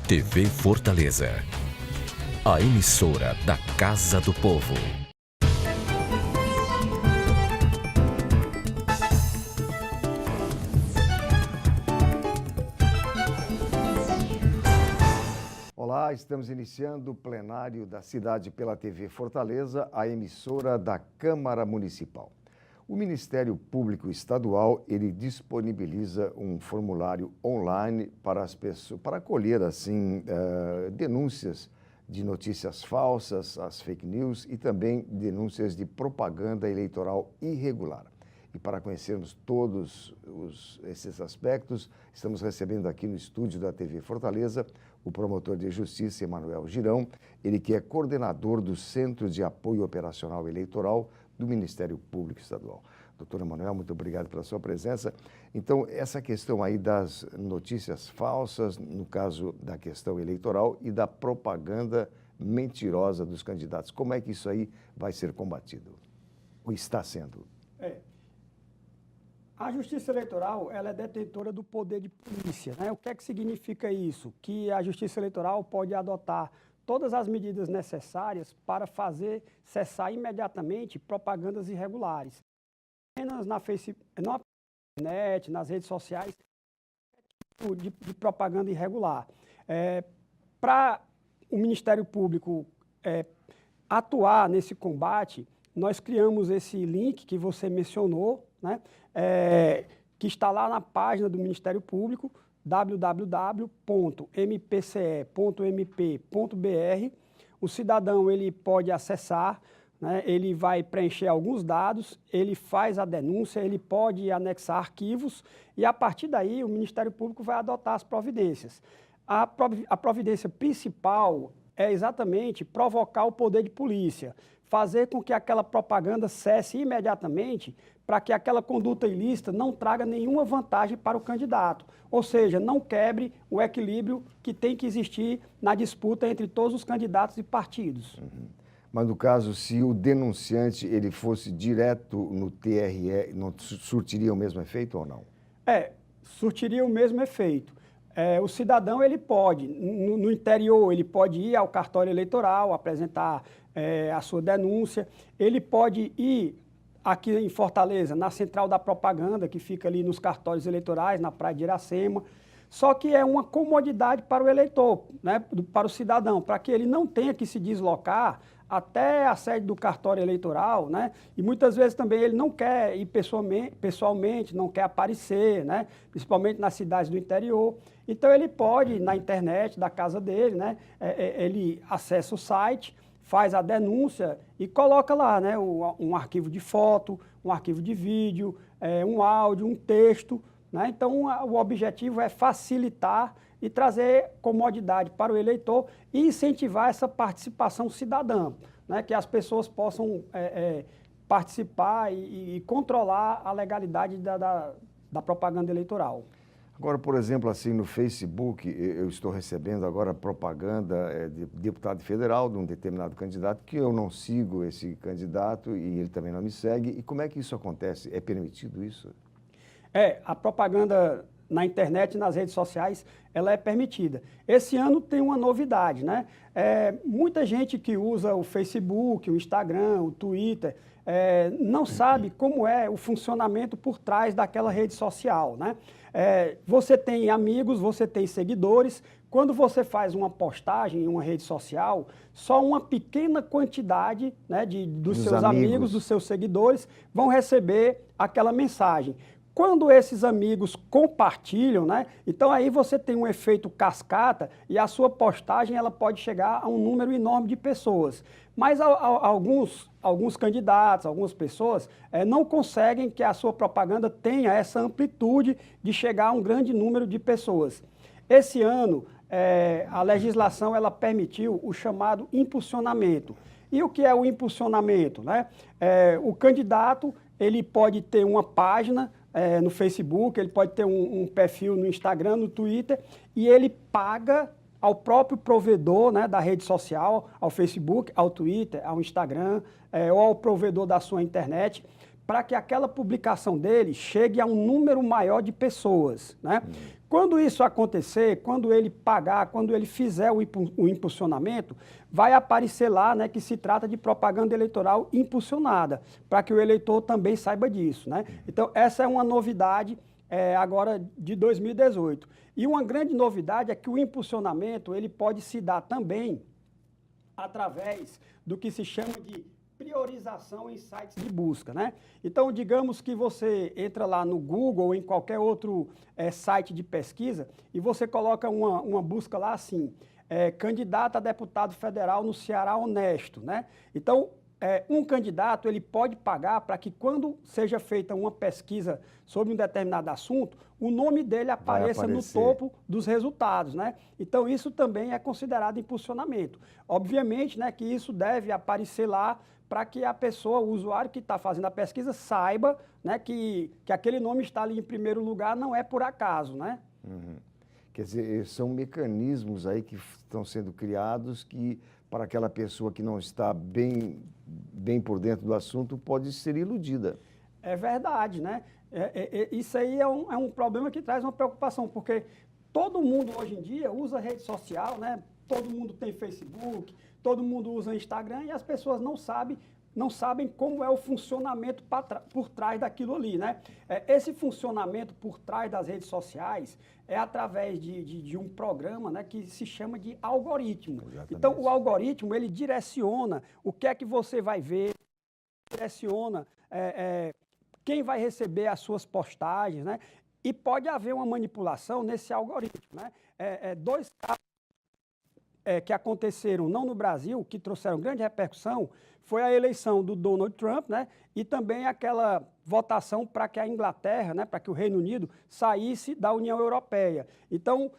TV Fortaleza, a emissora da Casa do Povo. Olá, estamos iniciando o plenário da cidade pela TV Fortaleza, a emissora da Câmara Municipal. O Ministério Público Estadual, ele disponibiliza um formulário online para as pessoas, para acolher, assim, denúncias de notícias falsas, as fake news e também denúncias de propaganda eleitoral irregular. E para conhecermos todos esses aspectos, estamos recebendo aqui no estúdio da TV Fortaleza o promotor de justiça, Emanuel Girão, ele que é coordenador do Centro de Apoio Operacional Eleitoral do Ministério Público Estadual. Doutor Emanuel, muito obrigado pela sua presença. Então, essa questão aí das notícias falsas, no caso da questão eleitoral e da propaganda mentirosa dos candidatos, como é que isso aí vai ser combatido? Ou está sendo? A Justiça Eleitoral, ela é detentora do poder de polícia, né? O que é que significa isso? Que a Justiça Eleitoral pode adotar todas as medidas necessárias para fazer cessar imediatamente propagandas irregulares. Apenas na internet, nas redes sociais, de propaganda irregular. Para o Ministério Público atuar nesse combate, nós criamos esse link que você mencionou, né? Que está lá na página do Ministério Público, www.mpce.mp.br. O cidadão ele pode acessar, né? Ele vai preencher alguns dados, ele faz a denúncia, ele pode anexar arquivos e, a partir daí, o Ministério Público vai adotar as providências. A providência principal é exatamente provocar o poder de polícia, fazer com que aquela propaganda cesse imediatamente para que aquela conduta ilícita não traga nenhuma vantagem para o candidato, ou seja, não quebre o equilíbrio que tem que existir na disputa entre todos os candidatos e partidos. Mas no caso, se o denunciante ele fosse direto no TRE, não surtiria o mesmo efeito ou não? Surtiria o mesmo efeito. O cidadão ele pode, no interior, ele pode ir ao cartório eleitoral, apresentar a sua denúncia, ele pode ir aqui em Fortaleza, na Central da Propaganda, que fica ali nos cartórios eleitorais, na Praia de Iracema, só que é uma comodidade para o eleitor, né, para o cidadão, para que ele não tenha que se deslocar até a sede do cartório eleitoral, né? E muitas vezes também ele não quer ir pessoalmente, não quer aparecer, né? Principalmente nas cidades do interior. Então ele pode, na internet da casa dele, né? Ele acessa o site, faz a denúncia e coloca lá, né? Um arquivo de foto, um arquivo de vídeo, um áudio, um texto, né? Então o objetivo é facilitar e trazer comodidade para o eleitor e incentivar essa participação cidadã, né? Que as pessoas possam participar e controlar a legalidade da propaganda eleitoral. Agora, por exemplo, assim, no Facebook, eu estou recebendo agora propaganda de deputado federal de um determinado candidato, que eu não sigo esse candidato e ele também não me segue. E como é que isso acontece? É permitido isso? A propaganda na internet e nas redes sociais, ela é permitida. Esse ano tem uma novidade, né? Muita gente que usa o Facebook, o Instagram, o Twitter, não sabe como é o funcionamento por trás daquela rede social, né? Você tem amigos, você tem seguidores. Quando você faz uma postagem em uma rede social, só uma pequena quantidade, né, dos seus amigos, dos seus seguidores, vão receber aquela mensagem. Quando esses amigos compartilham, né, então aí você tem um efeito cascata e a sua postagem ela pode chegar a um número enorme de pessoas. Mas alguns candidatos, algumas pessoas não conseguem que a sua propaganda tenha essa amplitude de chegar a um grande número de pessoas. Esse ano, a legislação ela permitiu o chamado impulsionamento. E o que é o impulsionamento, né? O candidato ele pode ter uma página no Facebook, ele pode ter um perfil no Instagram, no Twitter, e ele paga ao próprio provedor, né, da rede social, ao Facebook, ao Twitter, ao Instagram, ou ao provedor da sua internet, para que aquela publicação dele chegue a um número maior de pessoas, né? Quando isso acontecer, quando ele pagar, quando ele fizer o impulsionamento, vai aparecer lá, né, que se trata de propaganda eleitoral impulsionada, para que o eleitor também saiba disso, né? Então, essa é uma novidade agora de 2018. E uma grande novidade é que o impulsionamento ele pode se dar também através do que se chama de priorização em sites de busca, né? Então, digamos que você entra lá no Google ou em qualquer outro site de pesquisa e você coloca uma busca lá assim, candidato a deputado federal no Ceará honesto, né? Então, um candidato ele pode pagar para que quando seja feita uma pesquisa sobre um determinado assunto, o nome dele apareça no topo dos resultados, né? Então, isso também é considerado impulsionamento. Obviamente, né, que isso deve aparecer lá para que a pessoa, o usuário que está fazendo a pesquisa, saiba, né, que aquele nome está ali em primeiro lugar, não é por acaso, né? Uhum. Quer dizer, são mecanismos aí que estão sendo criados que, para aquela pessoa que não está bem por dentro do assunto, pode ser iludida. É verdade, né? Isso aí é um problema que traz uma preocupação, porque todo mundo hoje em dia usa rede social, né? Todo mundo tem Facebook, todo mundo usa Instagram e as pessoas não sabem como é o funcionamento por trás daquilo ali, né? Esse funcionamento por trás das redes sociais é através de um programa, né, que se chama de algoritmo. Exatamente. Então, o algoritmo, ele direciona o que é que você vai ver, direciona quem vai receber as suas postagens, né? E pode haver uma manipulação nesse algoritmo, né? Dois casos que aconteceram não no Brasil, que trouxeram grande repercussão, foi a eleição do Donald Trump, né? E também aquela votação para que a Inglaterra, né, para que o Reino Unido saísse da União Europeia. Então,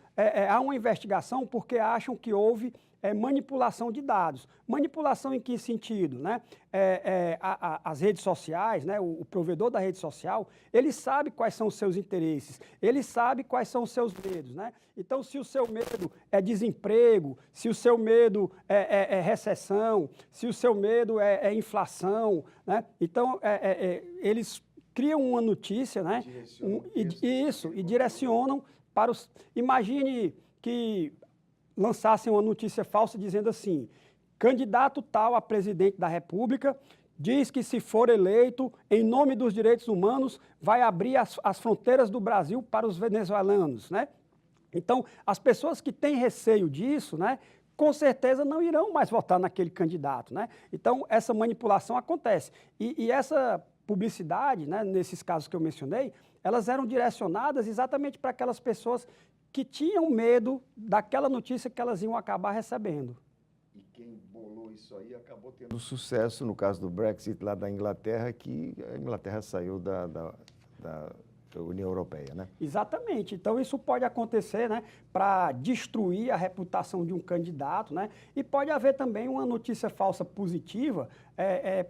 há uma investigação porque acham que houve manipulação de dados. Manipulação em que sentido, né? As redes sociais, né? O provedor da rede social, ele sabe quais são os seus interesses, ele sabe quais são os seus medos, né? Então, se o seu medo é desemprego, se o seu medo é recessão, se o seu medo é inflação, né? Então, eles criam uma notícia, né? E direcionam para os... Imagine que lançassem uma notícia falsa dizendo assim, candidato tal a presidente da República diz que se for eleito, em nome dos direitos humanos, vai abrir as fronteiras do Brasil para os venezuelanos, né? Então, as pessoas que têm receio disso, né, com certeza não irão mais votar naquele candidato, né? Então, essa manipulação acontece. E essa publicidade, né, nesses casos que eu mencionei, elas eram direcionadas exatamente para aquelas pessoas que tinham medo daquela notícia que elas iam acabar recebendo. E quem bolou isso aí acabou tendo sucesso, no caso do Brexit lá da Inglaterra, que a Inglaterra saiu da União Europeia, né? Exatamente. Então, isso pode acontecer, né, para destruir a reputação de um candidato, né? E pode haver também uma notícia falsa positiva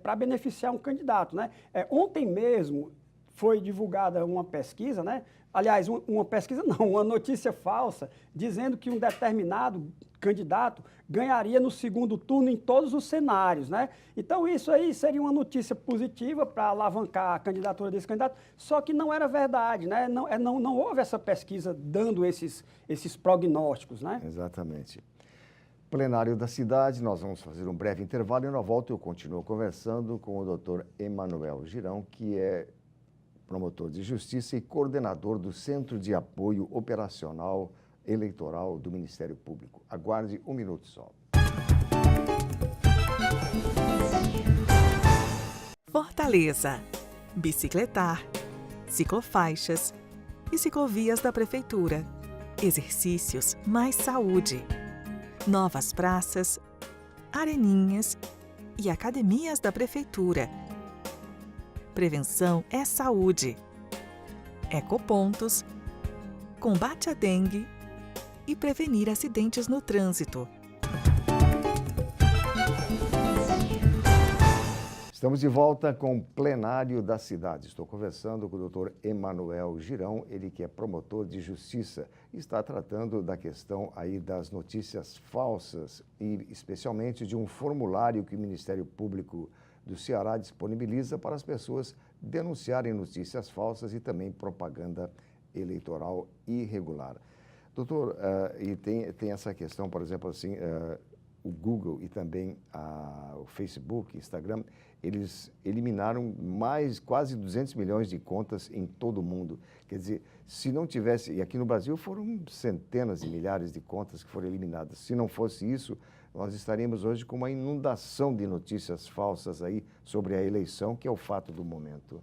para beneficiar um candidato, né? Ontem mesmo foi divulgada uma pesquisa, né? Aliás, uma pesquisa não, uma notícia falsa, dizendo que um determinado candidato ganharia no segundo turno em todos os cenários, né? Então, isso aí seria uma notícia positiva para alavancar a candidatura desse candidato, só que não era verdade, né? Não houve essa pesquisa dando esses prognósticos, né? Exatamente. Plenário da cidade, nós vamos fazer um breve intervalo e na volta eu continuo conversando com o doutor Emanuel Girão, que é promotor de justiça e coordenador do Centro de Apoio Operacional Eleitoral do Ministério Público. Aguarde um minuto só. Fortaleza. Bicicletar, ciclofaixas e ciclovias da Prefeitura. Exercícios mais saúde. Novas praças, areninhas e academias da Prefeitura. Prevenção é saúde. Ecopontos, combate à dengue e prevenir acidentes no trânsito. Estamos de volta com o plenário da cidade. Estou conversando com o doutor Emanuel Girão, ele que é promotor de justiça e está tratando da questão aí das notícias falsas e especialmente de um formulário que o Ministério Público do Ceará disponibiliza para as pessoas denunciarem notícias falsas e também propaganda eleitoral irregular. Doutor, e tem essa questão, por exemplo, assim, o Google e também o Facebook, Instagram, eles eliminaram quase 200 milhões de contas em todo o mundo. Quer dizer, se não tivesse, e aqui no Brasil foram centenas de milhares de contas que foram eliminadas. Se não fosse isso, nós estaríamos hoje com uma inundação de notícias falsas aí sobre a eleição, que é o fato do momento.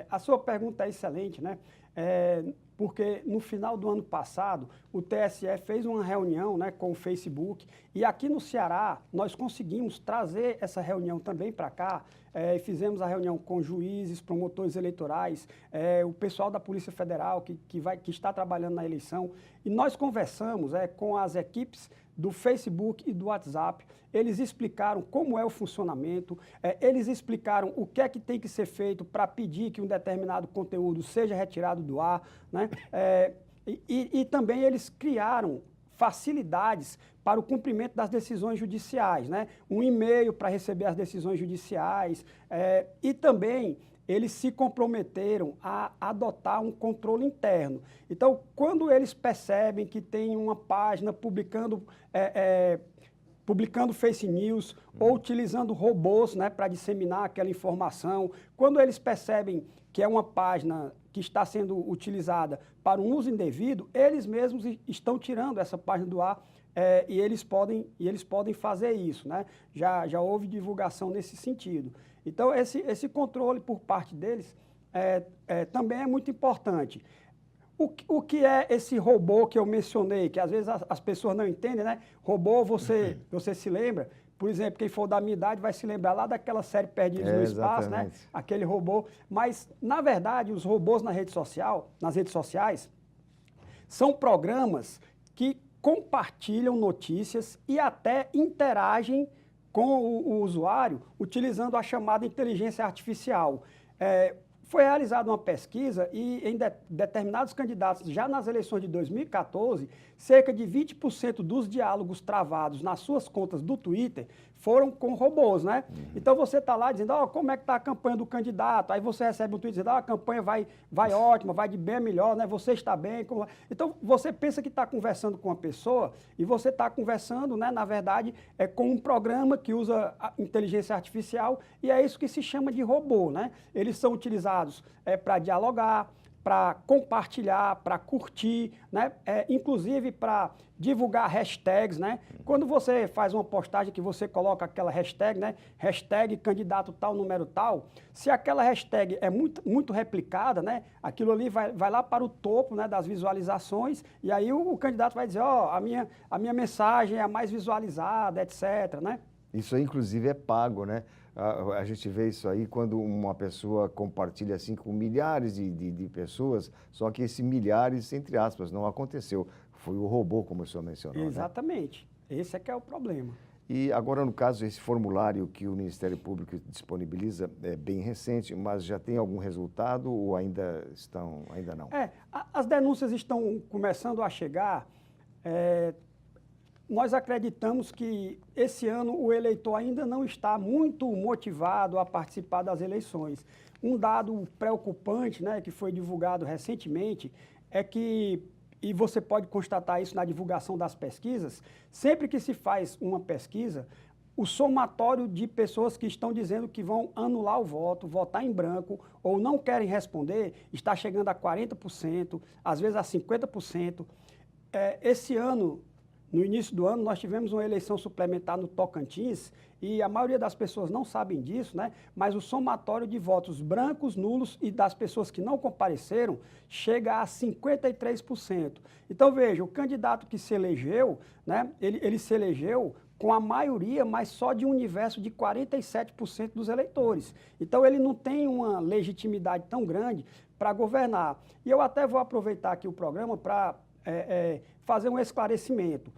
A sua pergunta é excelente, né? Porque no final do ano passado, o TSE fez uma reunião, né, com o Facebook, e aqui no Ceará nós conseguimos trazer essa reunião também para cá. Fizemos a reunião com juízes, promotores eleitorais, o pessoal da Polícia Federal que está trabalhando na eleição, e nós conversamos com as equipes do Facebook e do WhatsApp. Eles explicaram como é o funcionamento, eles explicaram o que é que tem que ser feito para pedir que um determinado conteúdo seja retirado do ar, né? E também eles criaram facilidades para o cumprimento das decisões judiciais, né? Um e-mail para receber as decisões judiciais, e também eles se comprometeram a adotar um controle interno. Então, quando eles percebem que tem uma página publicando fake news ou utilizando robôs, né, para disseminar aquela informação, quando eles percebem que é uma página que está sendo utilizada para um uso indevido, eles mesmos estão tirando essa página do ar, e eles podem fazer isso, né? Já houve divulgação nesse sentido. Então, esse controle por parte deles também é muito importante. O que é esse robô que eu mencionei, que às vezes as pessoas não entendem, né? Robô, você se lembra? Por exemplo, quem for da minha idade vai se lembrar lá daquela série Perdidos no Espaço, né? Aquele robô. Mas, na verdade, os robôs nas redes sociais, são programas que compartilham notícias e até interagem com o usuário utilizando a chamada inteligência artificial. Foi realizada uma pesquisa e em determinados candidatos, já nas eleições de 2014, cerca de 20% dos diálogos travados nas suas contas do Twitter foram com robôs, né? Então você está lá dizendo, como é que está a campanha do candidato? Aí você recebe um tweet dizendo, a campanha vai ótima, vai de bem a melhor, né? Você está bem. Então você pensa que está conversando com uma pessoa e você está conversando, né, na verdade, com um programa que usa a inteligência artificial, e é isso que se chama de robô, né? Eles são utilizados para dialogar, para compartilhar, para curtir, né? Inclusive para divulgar hashtags, né? Quando você faz uma postagem que você coloca aquela hashtag, né? Hashtag candidato tal, número tal, se aquela hashtag é muito replicada, né? Aquilo ali vai lá para o topo, né, das visualizações, e aí o candidato vai dizer, a minha mensagem é a mais visualizada, etc., né? Isso aí, inclusive, é pago, né? A gente vê isso aí quando uma pessoa compartilha assim com milhares de pessoas, só que esse milhares, entre aspas, não aconteceu. Foi o robô, como o senhor mencionou. Exatamente. Né? Esse é que é o problema. E agora, no caso, esse formulário que o Ministério Público disponibiliza é bem recente, mas já tem algum resultado ou ainda não? As denúncias estão começando a chegar. Nós acreditamos que esse ano o eleitor ainda não está muito motivado a participar das eleições. Um dado preocupante, né, que foi divulgado recentemente, é que, e você pode constatar isso na divulgação das pesquisas, sempre que se faz uma pesquisa, o somatório de pessoas que estão dizendo que vão anular o voto, votar em branco ou não querem responder, está chegando a 40%, às vezes a 50%. Esse ano, no início do ano, nós tivemos uma eleição suplementar no Tocantins e a maioria das pessoas não sabem disso, né? Mas o somatório de votos brancos, nulos e das pessoas que não compareceram chega a 53%. Então, veja, o candidato que se elegeu, né? Ele se elegeu com a maioria, mas só de um universo de 47% dos eleitores. Então, ele não tem uma legitimidade tão grande para governar. E eu até vou aproveitar aqui o programa para fazer um esclarecimento.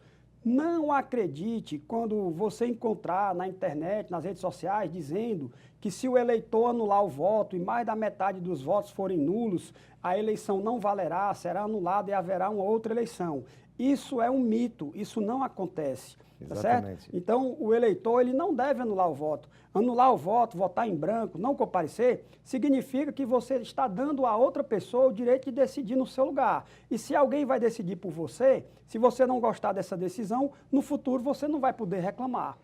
Não acredite quando você encontrar na internet, nas redes sociais, dizendo que se o eleitor anular o voto e mais da metade dos votos forem nulos, a eleição não valerá, será anulada e haverá uma outra eleição. Isso é um mito, isso não acontece. Tá certo? Então, o eleitor ele não deve anular o voto. Anular o voto, votar em branco, não comparecer, significa que você está dando a outra pessoa o direito de decidir no seu lugar. E se alguém vai decidir por você, se você não gostar dessa decisão, no futuro você não vai poder reclamar.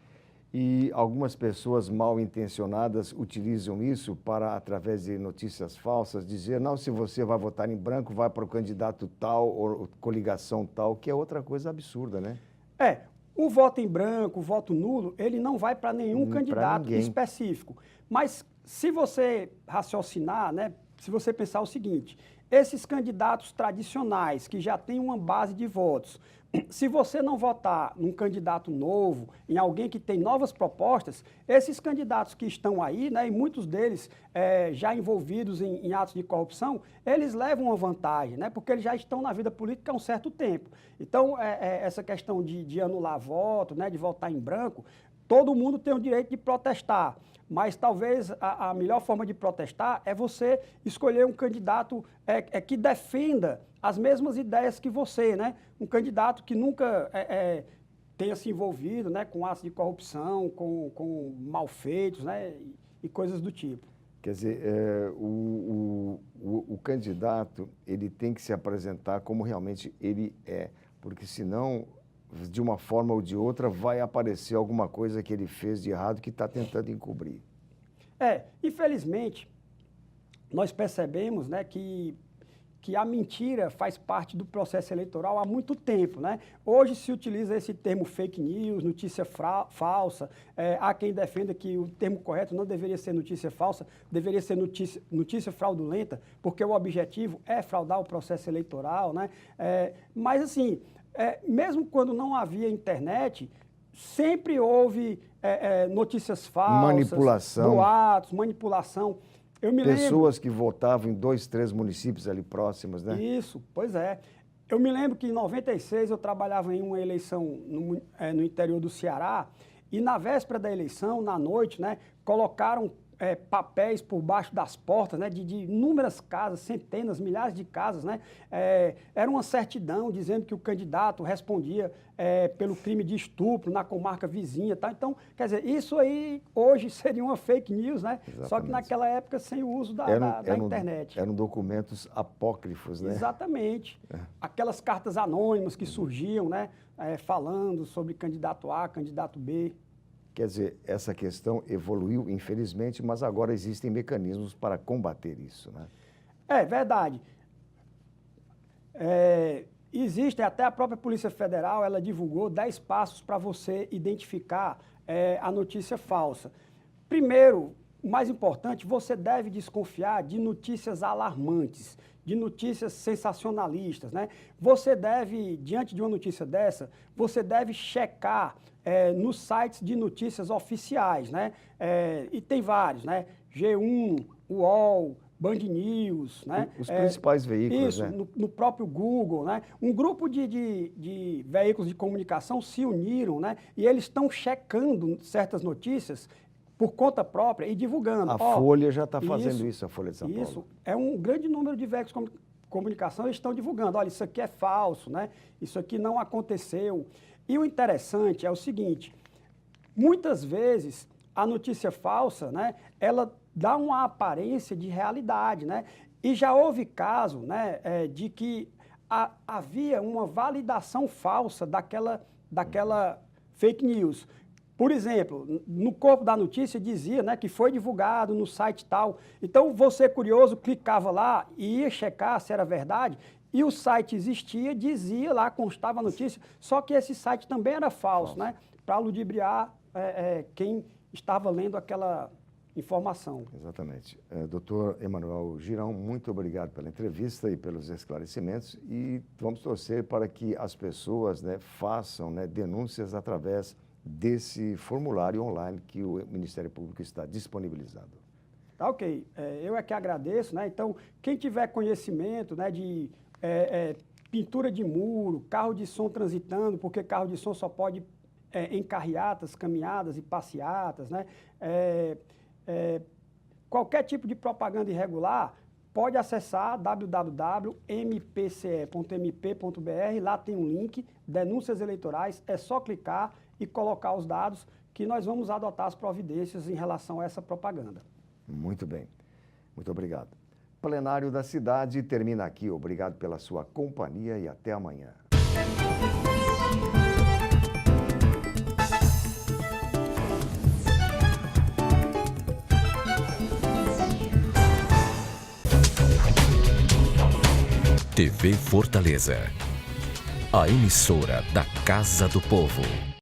E algumas pessoas mal intencionadas utilizam isso para, através de notícias falsas, dizer, não, se você vai votar em branco, vai para o candidato tal ou coligação tal, que é outra coisa absurda, né? O voto em branco, o voto nulo, ele não vai para nenhum candidato específico. Mas se você raciocinar, né, se você pensar o seguinte, esses candidatos tradicionais que já têm uma base de votos, se você não votar num candidato novo, em alguém que tem novas propostas, esses candidatos que estão aí, né, e muitos deles já envolvidos em atos de corrupção, eles levam uma vantagem, né, porque eles já estão na vida política há um certo tempo. Então, essa questão de anular voto, né, de votar em branco, todo mundo tem o direito de protestar. Mas talvez a melhor forma de protestar é você escolher um candidato que defenda as mesmas ideias que você, né? Um candidato que nunca tenha se envolvido, né, com atos de corrupção, com malfeitos, né, e coisas do tipo. Quer dizer, o candidato ele tem que se apresentar como realmente ele é, porque senão, de uma forma ou de outra, vai aparecer alguma coisa que ele fez de errado que está tentando encobrir. Infelizmente, nós percebemos, né, que a mentira faz parte do processo eleitoral há muito tempo, né? Hoje se utiliza esse termo fake news, notícia falsa. Há quem defenda que o termo correto não deveria ser notícia falsa, deveria ser notícia fraudulenta, porque o objetivo é fraudar o processo eleitoral, né? Mas assim, mesmo quando não havia internet, sempre houve notícias falsas, manipulação, boatos, manipulação. Pessoas que votavam em 2, 3 municípios ali próximos, né? Isso, pois é. Eu me lembro que em 96 eu trabalhava em uma eleição no interior do Ceará e na véspera da eleição, na noite, né, colocaram papéis por baixo das portas, né, de inúmeras casas, centenas, milhares de casas, né, era uma certidão dizendo que o candidato respondia pelo crime de estupro na comarca vizinha, tá? Então, quer dizer, isso aí hoje seria uma fake news, né? Exatamente. Só que naquela época sem o uso da internet. Eram documentos apócrifos, né? Exatamente. Aquelas cartas anônimas que surgiam, né, falando sobre candidato A, candidato B. Quer dizer, essa questão evoluiu, infelizmente, mas agora existem mecanismos para combater isso, né? É verdade. Existe, até a própria Polícia Federal, ela divulgou 10 passos para você identificar a notícia falsa. Primeiro, o mais importante, você deve desconfiar de notícias alarmantes, de notícias sensacionalistas, né? Você deve, diante de uma notícia dessa, você deve checar nos sites de notícias oficiais, né? E tem vários, né? G1, UOL, Band News, né? Os principais veículos, isso, né? No próprio Google, né? Um grupo de veículos de comunicação se uniram, né? E eles estão checando certas notícias por conta própria e divulgando. A Folha já está fazendo isso, a Folha de São Paulo. Isso, é um grande número de veículos de comunicação, eles estão divulgando, olha, isso aqui é falso, né? Isso aqui não aconteceu. E o interessante é o seguinte, muitas vezes a notícia falsa, né, ela dá uma aparência de realidade, né? E já houve caso, né, de que havia uma validação falsa daquela fake news. Por exemplo, no corpo da notícia dizia, né, que foi divulgado no site tal. Então, você curioso clicava lá e ia checar se era verdade e o site existia, dizia lá, constava a notícia, só que esse site também era falso, né, para ludibriar quem estava lendo aquela informação. Exatamente. Doutor Emanuel Girão, muito obrigado pela entrevista e pelos esclarecimentos e vamos torcer para que as pessoas, né, façam, né, denúncias através desse formulário online que o Ministério Público está disponibilizando. Tá, ok. Eu é que agradeço, né? Então, quem tiver conhecimento, né, de pintura de muro, carro de som transitando, porque carro de som só pode em carreatas, caminhadas e passeatas, né? Qualquer tipo de propaganda irregular, pode acessar www.mpce.mp.br, lá tem um link, denúncias eleitorais, é só clicar e colocar os dados que nós vamos adotar as providências em relação a essa propaganda. Muito bem, muito obrigado. Plenário da Cidade termina aqui. Obrigado pela sua companhia e até amanhã. TV Fortaleza, a emissora da Casa do Povo.